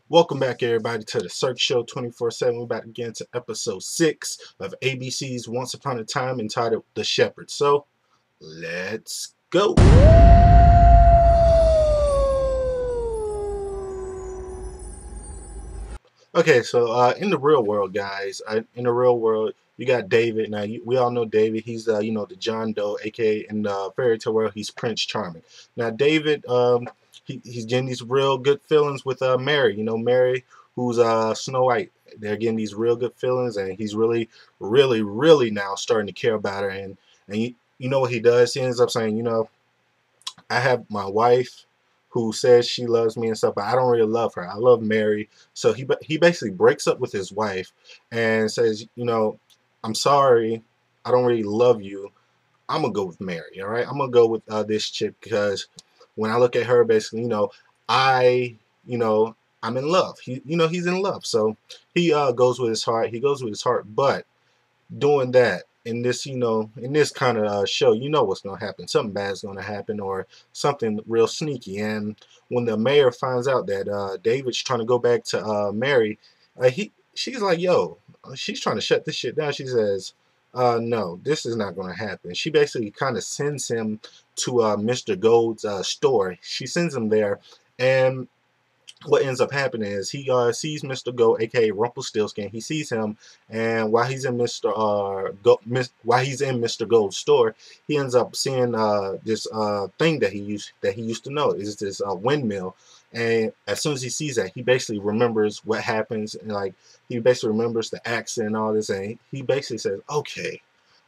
Welcome back, everybody, to the Search Show 24/7. We're about to get into episode 6 of ABC's Once Upon a Time entitled The Shepherd. So, let's go. Okay, so in the real world, guys, in the real world, you got David. Now, we all know David. He's, the John Doe, aka in the fairy tale world, he's Prince Charming. Now, David, he's getting these real good feelings with Mary. Mary, who's Snow White. They're getting these real good feelings, and he's really, really, really now starting to care about her. And you know what he does? He ends up saying, I have my wife who says she loves me and stuff, but I don't really love her. I love Mary. So he basically breaks up with his wife and says, I'm sorry, I don't really love you. I'm gonna go with Mary. All right, I'm gonna go with this chick because when I look at her, basically, I, you know, I'm in love. He's in love. So he goes with his heart. He goes with his heart, but doing that in this in this kind of show, what's going to happen. Something bad's going to happen, or something real sneaky. And when the mayor finds out that David's trying to go back to Mary, she's like, yo, she's trying to shut this shit down. She says, no, this is not going to happen. She basically kind of sends him to Mr. Gold's store. She sends him there, and what ends up happening is he sees Mr. Gold, aka Rumpelstiltskin. He sees him, and while he's in while he's in Mr. Gold's store, he ends up seeing this thing that he used to know. Is this windmill? And as soon as he sees that, he basically remembers what happens, and like he basically remembers the accent and all this, and he basically says, "Okay,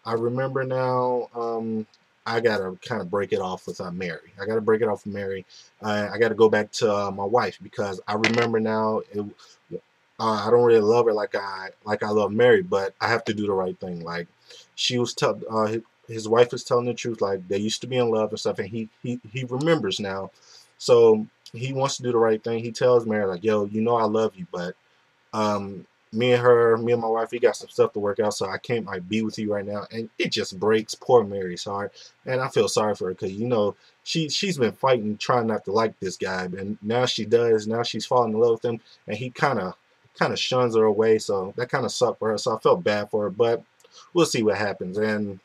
I remember now. I gotta kind of break it off with Mary. I gotta break it off with Mary. I gotta go back to my wife because I remember now. I don't really love her like I love Mary, but I have to do the right thing. Like she was his wife is telling the truth. Like they used to be in love and stuff, and he remembers now. So he wants to do the right thing. He tells Mary like, "Yo, I love you, but me and my wife, we got some stuff to work out, so I can't like be with you right now." And it just breaks poor Mary's heart, and I feel sorry for her because she's been fighting, trying not to like this guy, and now she does. Now she's falling in love with him, and he kind of shuns her away. So that kind of sucked for her. So I felt bad for her, but we'll see what happens. And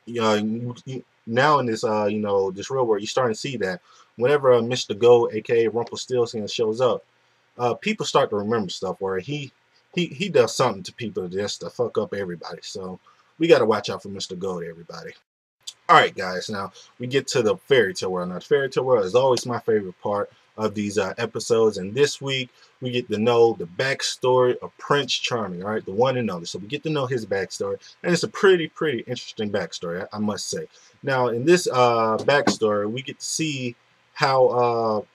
now in this this real world, you're starting to see that whenever Mr. Gold, aka Rumpelstiltskin, shows up, people start to remember stuff where he does something to people just to fuck up everybody. So we got to watch out for Mr. Gold, everybody. All right, guys. Now we get to the fairy tale world. Now, the fairy tale world is always my favorite part of these episodes. And this week we get to know the backstory of Prince Charming. All right, the one and only. So we get to know his backstory, and it's a pretty interesting backstory, I must say. Now, in this backstory, we get to see how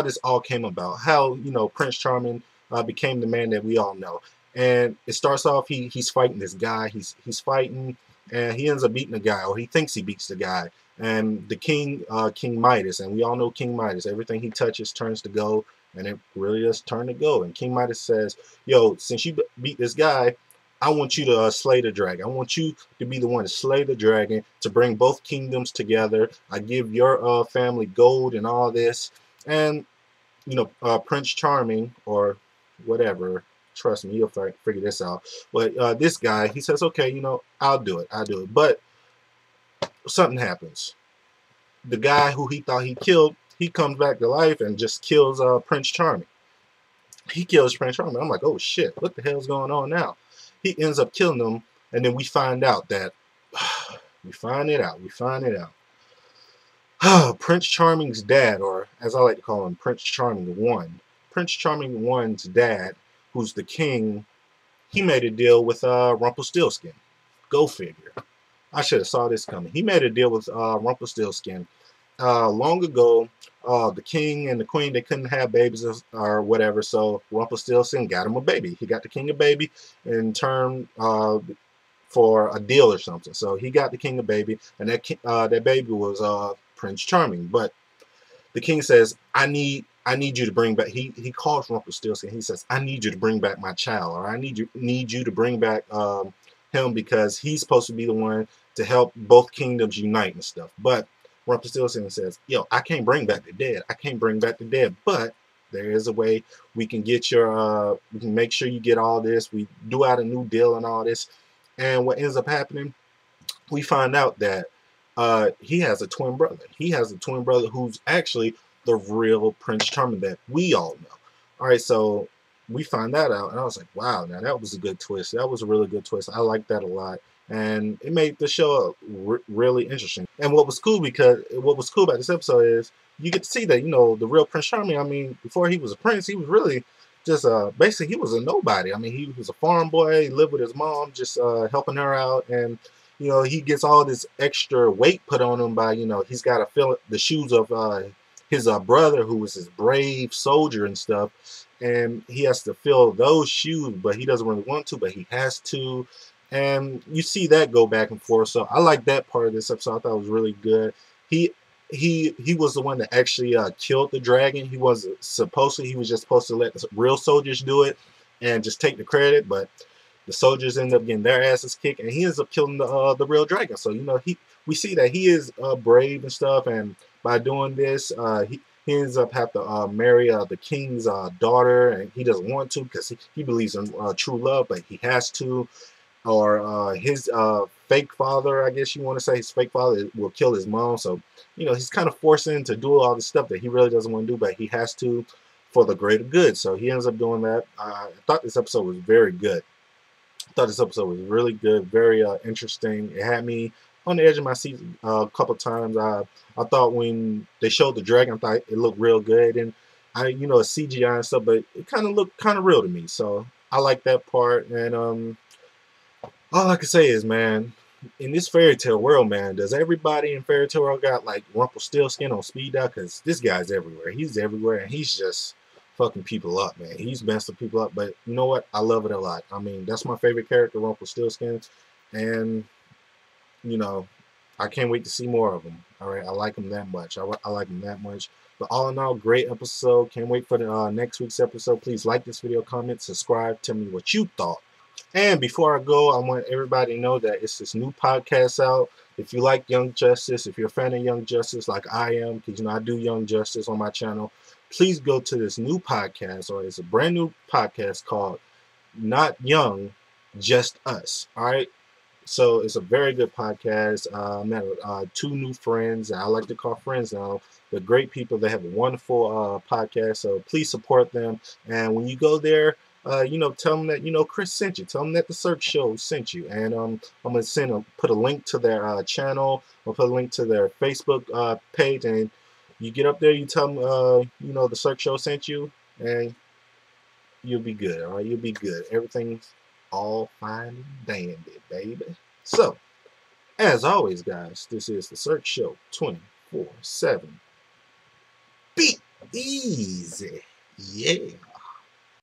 this all came about. How Prince Charming became the man that we all know. And it starts off he's fighting this guy. He's fighting, and he ends up beating the guy, or he thinks he beats the guy. And the king, King Midas, and we all know King Midas. Everything he touches turns to gold, and it really does turn to gold. And King Midas says, "Yo, since you beat this guy, I want you to slay the dragon. I want you to be the one to slay the dragon, to bring both kingdoms together. I give your family gold and all this." And Prince Charming, or whatever, trust me, you'll figure this out. But this guy, he says, "Okay, I'll do it. But something happens. The guy who he thought he killed, he comes back to life and just kills Prince Charming. He kills Prince Charming. I'm like, oh shit, what the hell's going on now? He ends up killing him, and then we find out that we find it out. Prince Charming's dad, or as I like to call him, Prince Charming One. Prince Charming One's dad, who's the king, he made a deal with Rumpelstiltskin. Go figure. I should have saw this coming. He made a deal with Rumpelstiltskin. Long ago, the king and the queen, they couldn't have babies or whatever, so Rumpelstiltskin got him a baby. He got the king a baby in turn for a deal or something. So he got the king a baby, and that baby was Prince Charming. But the king says, I need you to bring back. He calls Rumpelstiltskin. He says, I need you to bring back my child, or I need you to bring back him, because he's supposed to be the one to help both kingdoms unite and stuff. But Rumpelstiltskin says, yo, I can't bring back the dead. But There is a way we can get your we can make sure you get all this. We do out a new deal and all this. And what ends up happening, we find out that he has a twin brother. He has a twin brother who's actually the real Prince Charming that we all know. All right, so we find that out, and I was like, wow, now that was a good twist. That was a really good twist. I like that a lot, and it made the show really interesting. And what was cool about this episode is you get to see that, you know, the real Prince Charming. I mean, before he was a prince, he was really just basically he was a nobody. I mean, he was a farm boy. He lived with his mom, just helping her out, and you know, he gets all this extra weight put on him by, you know, he's got to fill the shoes of his brother, who was his brave soldier and stuff, and he has to fill those shoes, but he doesn't really want to, but he has to, and you see that go back and forth. So I like that part of this episode. I thought it was really good. He he was the one that actually killed the dragon. He wasn't supposed to. He was just supposed to let the real soldiers do it and just take the credit, but the soldiers end up getting their asses kicked, and he ends up killing the real dragon. So, you know, we see that he is brave and stuff, and by doing this, he ends up have to marry the king's daughter, and he doesn't want to because he believes in true love, but he has to. Or his fake father, I guess you want to say, his fake father will kill his mom. So, you know, he's kind of forcing to do all the stuff that he really doesn't want to do, but he has to for the greater good. So he ends up doing that. I thought this episode was very good. I thought this episode was really good, very interesting. It had me on the edge of my seat a couple times. I thought when they showed the dragon, I thought it looked real good, and you know, it's CGI and stuff, but it kind of looked kind of real to me. So I like that part, and all I can say is, man, in this fairy tale world, man, does everybody in fairy tale world got like Rumpelstiltskin on speed dial? Because this guy's everywhere. He's everywhere, and he's just fucking people up, man. He's messing people up, but you know what? I love it a lot. I mean, that's my favorite character, Rumpelstiltskin, and you know, I can't wait to see more of him. All right, I like him that much. I like him that much. But all in all, great episode. Can't wait for the next week's episode. Please like this video, comment, subscribe. Tell me what you thought. And before I go, I want everybody to know that it's this new podcast out. If you like Young Justice, if you're a fan of Young Justice like I am, because, you know, I do Young Justice on my channel, please go to this new podcast, or it's a brand new podcast called Not Young, Just Us. All right? So it's a very good podcast. I met two new friends I like to call friends now. They're great people. They have a wonderful podcast. So please support them. And when you go there, you know, tell them that, you know, Chris sent you. Tell them that the Search Show sent you. And I'm going to put a link to their channel. I'll put a link to their Facebook page. And you get up there, you tell them, you know, the Search Show sent you. And you'll be good, all right? You'll be good. Everything's all fine and dandy, baby. So, as always, guys, this is the Search Show 24/7. Be easy. Yeah.